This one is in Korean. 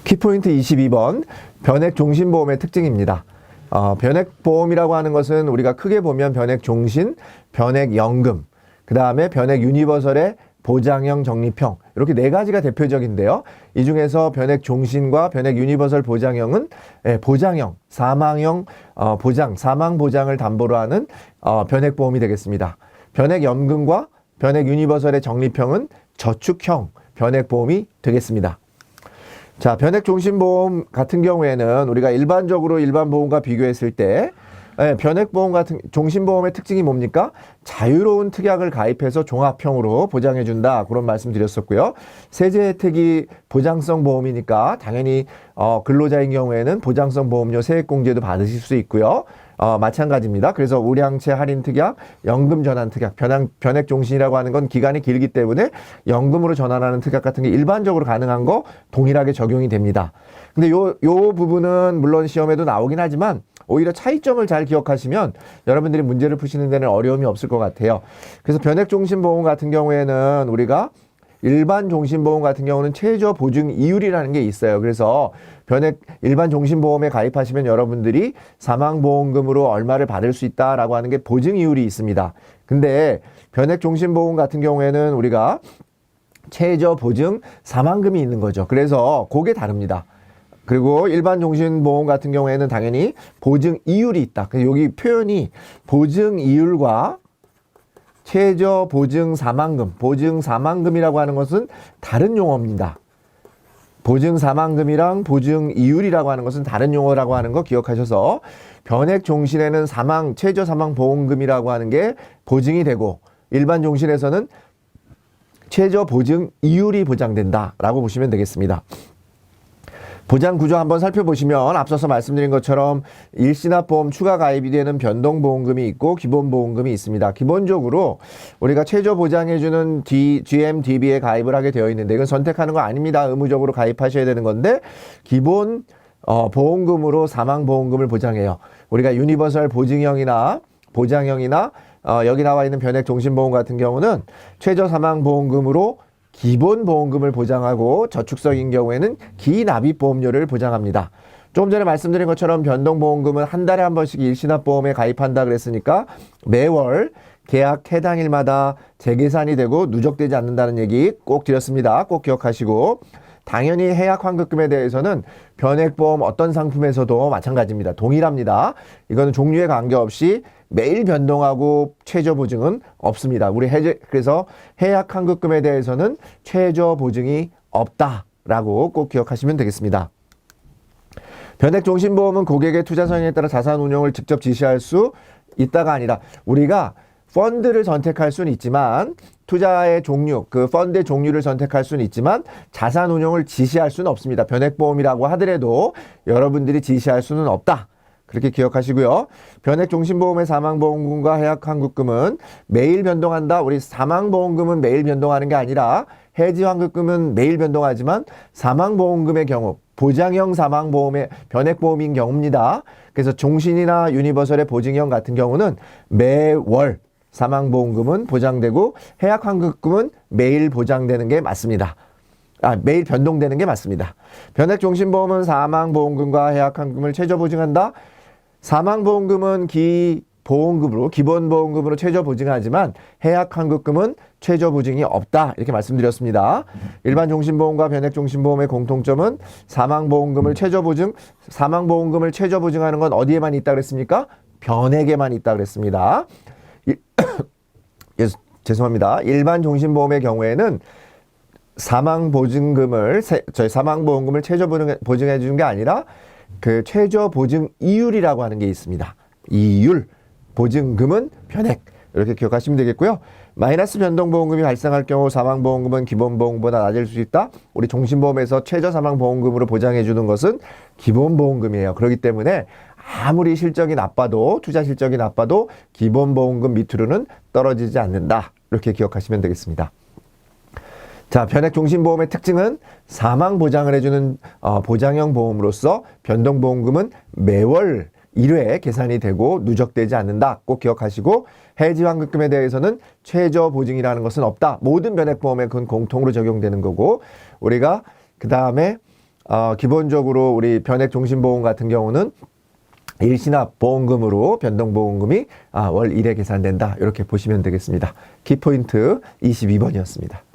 키포인트 22번 변액종신보험의 특징입니다. 변액보험이라고 하는 것은 우리가 크게 보면 변액종신, 변액연금, 그 다음에 변액유니버설의 보장형 적립형, 이렇게 네 가지가 대표적인데요. 이 중에서 변액종신과 변액유니버설 보장형은 보장형, 사망형 사망 보장을 담보로 하는 변액보험이 되겠습니다. 변액연금과 변액유니버설의 적립형은 저축형 변액보험이 되겠습니다. 자, 변액종신보험 같은 경우에는 우리가 일반적으로 일반 보험과 비교했을 때 변액보험 같은 종신보험의 특징이 뭡니까? 자유로운 특약을 가입해서 종합형으로 보장해준다, 그런 말씀 드렸었고요. 세제 혜택이 보장성 보험이니까 당연히 근로자인 경우에는 보장성 보험료 세액공제도 받으실 수 있고요. 마찬가지입니다. 그래서 우량채 할인 특약, 연금 전환 특약, 변액종신이라고 하는 건 기간이 길기 때문에 연금으로 전환하는 특약 같은 게 일반적으로 가능한 거 동일하게 적용이 됩니다. 근데 요 부분은 물론 시험에도 나오긴 하지만 오히려 차이점을 잘 기억하시면 여러분들이 문제를 푸시는 데는 어려움이 없을 것 같아요. 그래서 변액종신보험 같은 경우에는 우리가 일반 종신보험 같은 경우는 최저 보증 이율이라는 게 있어요. 그래서 일반 종신보험에 가입하시면 여러분들이 사망보험금으로 얼마를 받을 수 있다라고 하는 게 보증 이율이 있습니다. 근데 변액종신보험 같은 경우에는 우리가 최저 보증 사망금이 있는 거죠. 그래서 그게 다릅니다. 그리고 일반 종신보험 같은 경우에는 당연히 보증 이율이 있다. 여기 표현이 보증 이율과 최저 보증 사망금, 보증 사망금이라고 하는 것은 다른 용어입니다. 보증 사망금이랑 보증 이율이라고 하는 것은 다른 용어라고 하는 거 기억하셔서 변액 종신에는 최저 사망 보험금이라고 하는 게 보증이 되고 일반 종신에서는 최저 보증 이율이 보장된다라고 보시면 되겠습니다. 보장 구조 한번 살펴보시면 앞서서 말씀드린 것처럼 일시납보험 추가 가입이 되는 변동보험금이 있고 기본보험금이 있습니다. 기본적으로 우리가 최저 보장해주는 GMDB에 가입을 하게 되어 있는데 이건 선택하는 거 아닙니다. 의무적으로 가입하셔야 되는 건데 기본 보험금으로 사망보험금을 보장해요. 우리가 유니버설 보증형이나 보장형이나 여기 나와 있는 변액종신보험 같은 경우는 최저 사망보험금으로 기본 보험금을 보장하고 저축성인 경우에는 기납입보험료를 보장합니다. 조금 전에 말씀드린 것처럼 변동보험금은 한 달에 한 번씩 일시납보험에 가입한다 그랬으니까 매월 계약 해당일마다 재계산이 되고 누적되지 않는다는 얘기 꼭 드렸습니다. 꼭 기억하시고 당연히 해약 환급금에 대해서는 변액보험 어떤 상품에서도 마찬가지입니다. 동일합니다. 이거는 종류에 관계없이 매일 변동하고 최저 보증은 없습니다. 그래서 해약 환급금에 대해서는 최저 보증이 없다라고 꼭 기억하시면 되겠습니다. 변액종신보험은 고객의 투자 성향에 따라 자산 운용을 직접 지시할 수 있다가 아니라 우리가 펀드를 선택할 수는 있지만 투자의 종류, 그 펀드의 종류를 선택할 수는 있지만 자산 운용을 지시할 수는 없습니다. 변액보험이라고 하더라도 여러분들이 지시할 수는 없다. 그렇게 기억하시고요. 변액종신보험의 사망보험금과 해약환급금은 매일 변동한다. 우리 사망보험금은 매일 변동하는 게 아니라 해지환급금은 매일 변동하지만 사망보험금의 경우 보장형 사망보험의 변액보험인 경우입니다. 그래서 종신이나 유니버설의 보증형 같은 경우는 매월 사망보험금은 보장되고 해약환급금은 매일 보장되는 게 맞습니다. 매일 변동되는 게 맞습니다. 변액종신보험은 사망보험금과 해약환급금을 최저 보증한다. 사망보험금은 기본보험금으로 최저 보증하지만 해약환급금은 최저 보증이 없다. 이렇게 말씀드렸습니다. 일반 종신보험과 변액종신보험의 공통점은 사망보험금을 최저 보증하는 건 어디에만 있다 그랬습니까? 변액에만 있다 그랬습니다. 죄송합니다. 일반 종신보험의 경우에는 사망보험금을 최저 보증해 주는 게 아니라 그 최저 보증 이율이라고 하는 게 있습니다. 이율, 보증금은 변액, 이렇게 기억하시면 되겠고요. 마이너스 변동보험금이 발생할 경우 사망보험금은 기본보험금보다 낮을 수 있다. 우리 종신보험에서 최저 사망보험금으로 보장해 주는 것은 기본보험금이에요. 그렇기 때문에 아무리 실적이 나빠도 투자 실적이 나빠도 기본보험금 밑으로는 떨어지지 않는다. 이렇게 기억하시면 되겠습니다. 자, 변액종신보험의 특징은 사망 보장을 해주는 보장형 보험으로서 변동보험금은 매월 1회 계산이 되고 누적되지 않는다. 꼭 기억하시고 해지환급금에 대해서는 최저 보증이라는 것은 없다. 모든 변액보험에 그건 공통으로 적용되는 거고 우리가 그 다음에 기본적으로 우리 변액종신보험 같은 경우는 일시납 보험금으로 변동보험금이 월 1회 계산된다. 이렇게 보시면 되겠습니다. 키포인트 22번이었습니다.